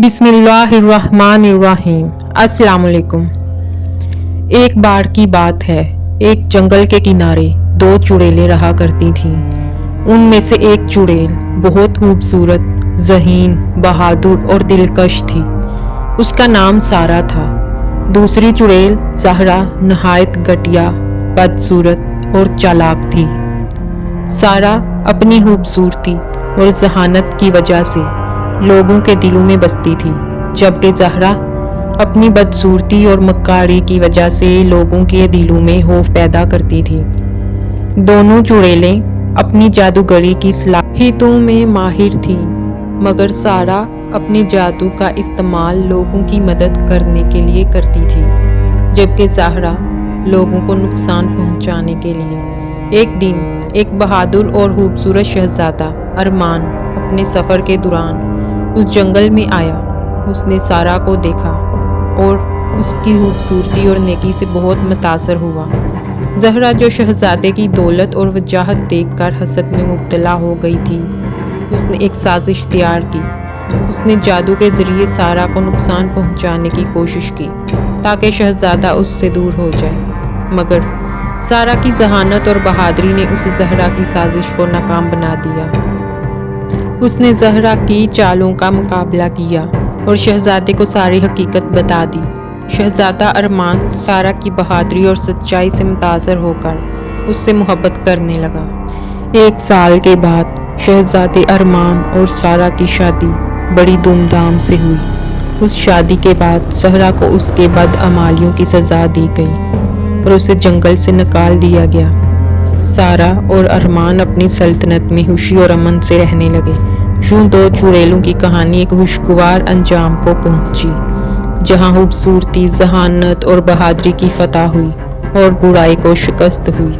بسم اللہ الرحمن الرحیم۔ السلام علیکم۔ ایک بار کی بات ہے، ایک جنگل کے کنارے دو چڑیلیں رہا کرتی تھیں۔ ان میں سے ایک چڑیل بہت خوبصورت، ذہین، بہادر اور دلکش تھی۔ اس کا نام سارہ تھا۔ دوسری چڑیل زہرا نہایت گھٹیا، بدصورت اور چالاک تھی۔ سارہ اپنی خوبصورتی اور ذہانت کی وجہ سے لوگوں کے دلوں میں بستی تھی، جبکہ زہرا اپنی بدصورتی اور مکاری کی وجہ سے لوگوں کے دلوں میں خوف پیدا کرتی تھی۔ دونوں چڑیلیں اپنی جادوگری کی صلاحیتوں میں ماہر تھیں، مگر سارہ اپنے جادو کا استعمال لوگوں کی مدد کرنے کے لیے کرتی تھی، جبکہ زہرا لوگوں کو نقصان پہنچانے کے لیے۔ ایک دن ایک بہادر اور خوبصورت شہزادہ ارمان اپنے سفر کے دوران اس جنگل میں آیا۔ اس نے سارہ کو دیکھا اور اس کی خوبصورتی اور نیکی سے بہت متاثر ہوا۔ زہرا جو شہزادے کی دولت اور وجاہت دیکھ کر حسد میں مبتلا ہو گئی تھی، اس نے ایک سازش تیار کی۔ اس نے جادو کے ذریعے سارہ کو نقصان پہنچانے کی کوشش کی تاکہ شہزادہ اس سے دور ہو جائے، مگر سارہ کی ذہانت اور بہادری نے اسے زہرا کی سازش کو ناکام بنا دیا۔ اس نے زہرا کی چالوں کا مقابلہ کیا اور شہزادے کو ساری حقیقت بتا دی۔ شہزادہ ارمان سارہ کی بہادری اور سچائی سے متاثر ہو کر اس سے محبت کرنے لگا۔ ایک سال کے بعد شہزادے ارمان اور سارہ کی شادی بڑی دھوم دھام سے ہوئی۔ اس شادی کے بعد زہرا کو اس کے بدعمالیوں کی سزا دی گئی اور اسے جنگل سے نکال دیا گیا۔ سارہ اور ارمان اپنی سلطنت میں خوشی اور امن سے رہنے لگے۔ یوں دو چڑیلوں کی کہانی ایک خوشگوار انجام کو پہنچی، جہاں خوبصورتی، ذہانت اور بہادری کی فتح ہوئی اور برائی کو شکست ہوئی۔